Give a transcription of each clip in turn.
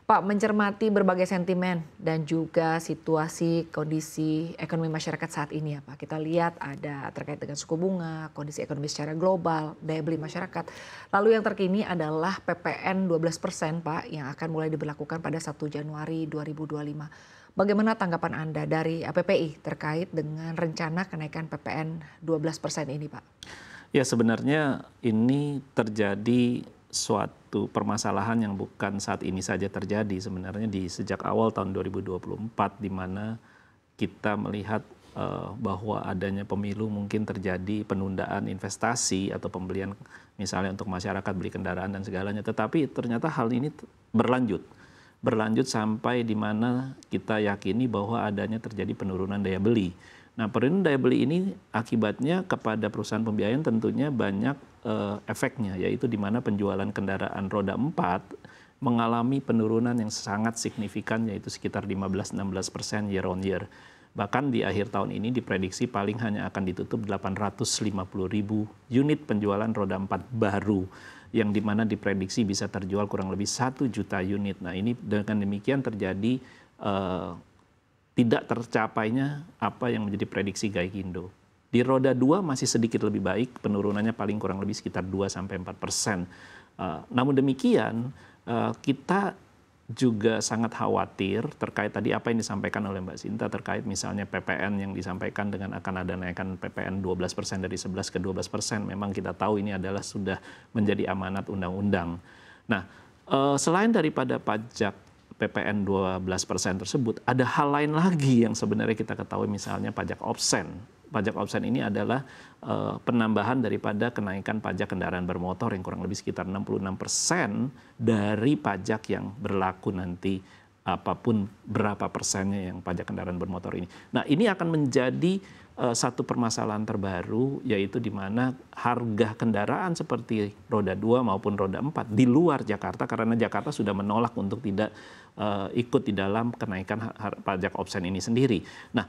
Pak, mencermati berbagai sentimen dan juga situasi kondisi ekonomi masyarakat saat ini ya Pak. Kita lihat ada terkait dengan suku bunga, kondisi ekonomi secara global, daya beli masyarakat. Lalu yang terkini adalah PPN 12% Pak yang akan mulai diberlakukan pada 1 Januari 2025. Bagaimana tanggapan Anda dari APPI terkait dengan rencana kenaikan PPN 12% ini Pak? Ya sebenarnya ini terjadi suatu permasalahan yang bukan saat ini saja terjadi, sebenarnya di sejak awal tahun 2024 di mana kita melihat bahwa adanya pemilu mungkin terjadi penundaan investasi atau pembelian misalnya untuk masyarakat beli kendaraan dan segalanya, tetapi ternyata hal ini berlanjut sampai di mana kita yakini bahwa adanya terjadi penurunan daya beli. Nah, penurunan daya beli ini akibatnya kepada perusahaan pembiayaan tentunya banyak efeknya, yaitu di mana penjualan kendaraan roda 4 mengalami penurunan yang sangat signifikan, yaitu sekitar 15-16% year on year. Bahkan di akhir tahun ini diprediksi paling hanya akan ditutup 850.000 unit penjualan roda 4 baru, yang di mana diprediksi bisa terjual kurang lebih 1 juta unit. Nah, ini dengan demikian terjadi tidak tercapainya apa yang menjadi prediksi Gaikindo. Di roda 2 masih sedikit lebih baik, penurunannya paling kurang lebih sekitar 2-4%. Namun demikian, kita juga sangat khawatir terkait tadi apa yang disampaikan oleh Mbak Sinta terkait misalnya PPN yang disampaikan dengan akan ada naikkan PPN 12% dari 11 ke 12%. Memang kita tahu ini adalah sudah menjadi amanat undang-undang. Nah, selain daripada pajak PPN 12% tersebut, ada hal lain lagi yang sebenarnya kita ketahui, misalnya pajak obsen. Pajak obsen ini adalah penambahan daripada kenaikan pajak kendaraan bermotor yang kurang lebih sekitar 66% dari pajak yang berlaku nanti apapun berapa persennya yang pajak kendaraan bermotor ini. Nah, ini akan menjadi satu permasalahan terbaru, yaitu di mana harga kendaraan seperti roda 2 maupun roda 4 di luar Jakarta, karena Jakarta sudah menolak untuk tidak ikut di dalam kenaikan pajak obsen ini sendiri. Nah,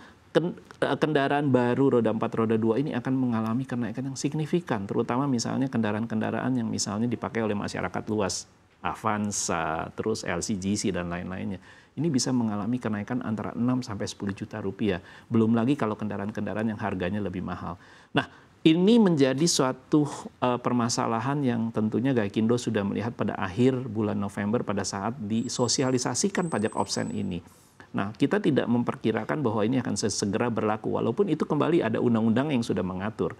kendaraan baru roda 4, roda 2 ini akan mengalami kenaikan yang signifikan, terutama misalnya kendaraan-kendaraan yang misalnya dipakai oleh masyarakat luas, Avanza, terus LCGC dan lain-lainnya. Ini bisa mengalami kenaikan antara 6 sampai 10 juta rupiah. Belum lagi kalau kendaraan-kendaraan yang harganya lebih mahal. Nah, ini menjadi suatu permasalahan yang tentunya Gaikindo sudah melihat pada akhir bulan November pada saat disosialisasikan pajak obsen ini. Nah, kita tidak memperkirakan bahwa ini akan segera berlaku, walaupun itu kembali ada undang-undang yang sudah mengatur.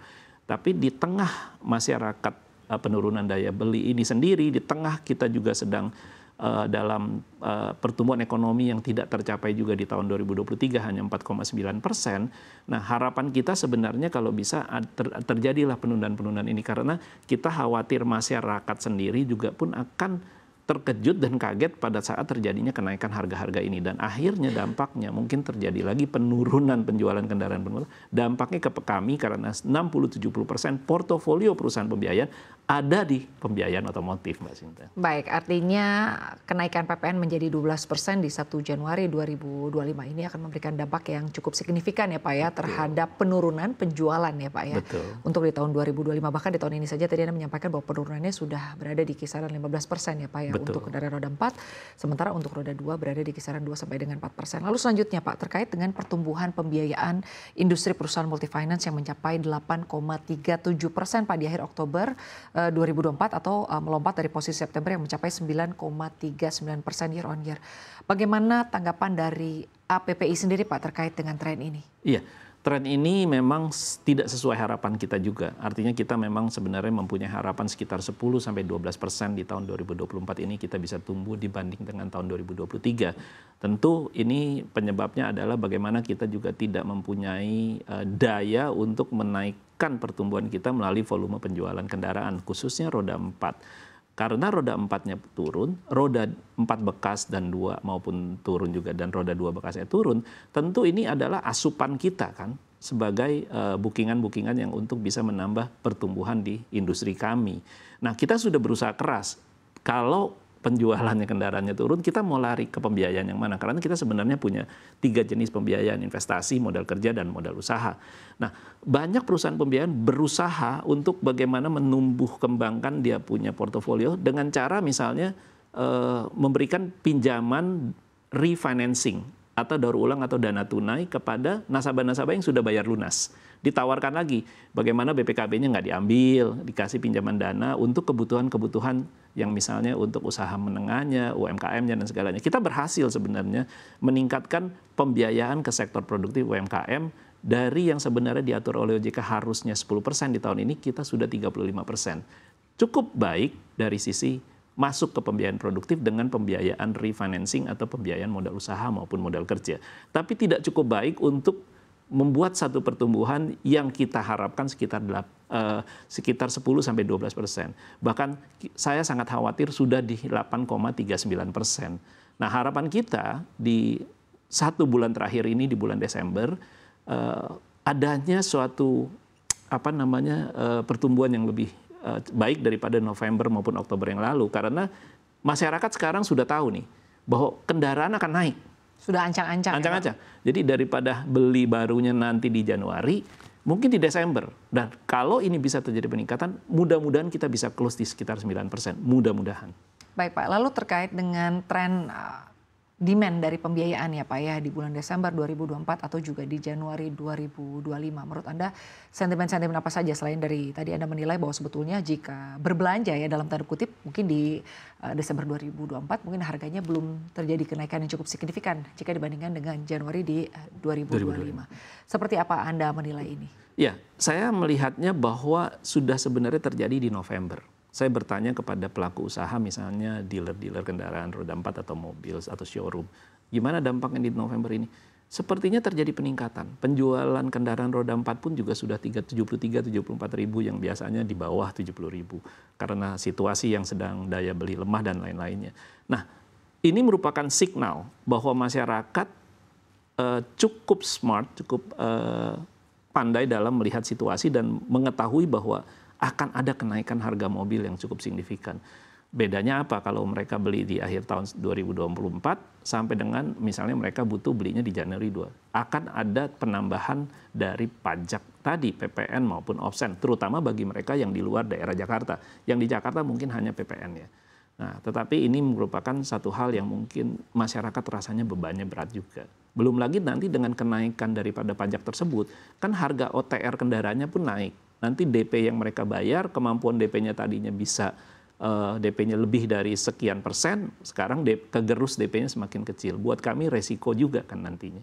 Tapi di tengah masyarakat penurunan daya beli ini sendiri, di tengah kita juga sedang dalam pertumbuhan ekonomi yang tidak tercapai juga di tahun 2023 hanya 4,9%. Nah, harapan kita sebenarnya kalau bisa terjadilah penundaan-penundaan ini, karena kita khawatir masyarakat sendiri juga pun akan terkejut dan kaget pada saat terjadinya kenaikan harga-harga ini, dan akhirnya dampaknya mungkin terjadi lagi penurunan penjualan kendaraan bermotor. Dampaknya ke kami karena 60-70% portofolio perusahaan pembiayaan ada di pembiayaan otomotif, Mbak Sinta. Baik, artinya kenaikan PPN menjadi 12% di 1 Januari 2025 ini akan memberikan dampak yang cukup signifikan ya Pak ya. Betul. Terhadap penurunan penjualan ya Pak ya. Betul. Untuk di tahun 2025, bahkan di tahun ini saja tadi Anda menyampaikan bahwa penurunannya sudah berada di kisaran 15% ya Pak ya. Betul. Untuk kendaraan roda 4, sementara untuk roda 2 berada di kisaran 2 sampai dengan 4%. Lalu selanjutnya Pak, terkait dengan pertumbuhan pembiayaan industri perusahaan multifinance yang mencapai 8,37% Pak di akhir Oktober 2024 atau melompat dari posisi September yang mencapai 9,39% year on year. Bagaimana tanggapan dari APPI sendiri Pak terkait dengan tren ini? Iya. Tren ini memang tidak sesuai harapan kita juga. Artinya kita memang sebenarnya mempunyai harapan sekitar 10-12% di tahun 2024 ini kita bisa tumbuh dibanding dengan tahun 2023. Tentu ini penyebabnya adalah bagaimana kita juga tidak mempunyai daya untuk menaikkan pertumbuhan kita melalui volume penjualan kendaraan, khususnya roda 4. Karena roda 4-nya turun, roda 4 bekas dan 2 maupun turun juga, dan roda 2 bekasnya turun, tentu ini adalah asupan kita kan sebagai bookingan-bookingan yang untuk bisa menambah pertumbuhan di industri kami. Nah, kita sudah berusaha keras. Kalau penjualannya kendaraannya turun, kita mau lari ke pembiayaan yang mana? Karena kita sebenarnya punya 3 jenis pembiayaan: investasi, modal kerja, dan modal usaha. Nah, banyak perusahaan pembiayaan berusaha untuk bagaimana menumbuh kembangkan dia punya portofolio dengan cara misalnya memberikan pinjaman refinancing atau daur ulang atau dana tunai kepada nasabah-nasabah yang sudah bayar lunas. Ditawarkan lagi bagaimana BPKB-nya nggak diambil, dikasih pinjaman dana untuk kebutuhan-kebutuhan yang misalnya untuk usaha menengahnya, UMKM-nya dan segalanya. Kita berhasil sebenarnya meningkatkan pembiayaan ke sektor produktif UMKM dari yang sebenarnya diatur oleh OJK harusnya 10% di tahun ini, kita sudah 35%. Cukup baik dari sisi masuk ke pembiayaan produktif dengan pembiayaan refinancing atau pembiayaan modal usaha maupun modal kerja. Tapi tidak cukup baik untuk membuat satu pertumbuhan yang kita harapkan sekitar 10-12%. Bahkan saya sangat khawatir sudah di 8,39%. Nah, harapan kita di 1 bulan terakhir ini, di bulan Desember, adanya suatu pertumbuhan yang lebih baik daripada November maupun Oktober yang lalu, karena masyarakat sekarang sudah tahu nih bahwa kendaraan akan naik. Sudah ancang-ancang. Ancang-ancang. Jadi daripada beli barunya nanti di Januari, mungkin di Desember. Dan kalau ini bisa terjadi peningkatan, mudah-mudahan kita bisa close di sekitar 9%. Mudah-mudahan. Baik Pak, lalu terkait dengan tren demand dari pembiayaan ya Pak ya di bulan Desember 2024 atau juga di Januari 2025. Menurut Anda sentimen-sentimen apa saja selain dari tadi Anda menilai bahwa sebetulnya jika berbelanja ya dalam tanda kutip mungkin di Desember 2024 mungkin harganya belum terjadi kenaikan yang cukup signifikan jika dibandingkan dengan Januari di 2025. Seperti apa Anda menilai ini? Ya, saya melihatnya bahwa sudah sebenarnya terjadi di November. Saya bertanya kepada pelaku usaha misalnya dealer-dealer kendaraan roda 4 atau mobil atau showroom. Gimana dampaknya di November ini? Sepertinya terjadi peningkatan. Penjualan kendaraan roda 4 pun juga sudah 73-74 ribu yang biasanya di bawah 70 ribu. Karena situasi yang sedang daya beli lemah dan lain-lainnya. Nah, ini merupakan signal bahwa masyarakat cukup smart, cukup pandai dalam melihat situasi dan mengetahui bahwa akan ada kenaikan harga mobil yang cukup signifikan. Bedanya apa kalau mereka beli di akhir tahun 2024 sampai dengan misalnya mereka butuh belinya di Januari 2. Akan ada penambahan dari pajak tadi, PPN maupun offset, terutama bagi mereka yang di luar daerah Jakarta. Yang di Jakarta mungkin hanya PPN ya. Nah, tetapi ini merupakan satu hal yang mungkin masyarakat rasanya bebannya berat juga. Belum lagi nanti dengan kenaikan daripada pajak tersebut, kan harga OTR kendaraannya pun naik. Nanti DP yang mereka bayar, kemampuan DP-nya tadinya bisa DP-nya lebih dari sekian persen, sekarang kegerus DP-nya semakin kecil. Buat kami resiko juga kan nantinya.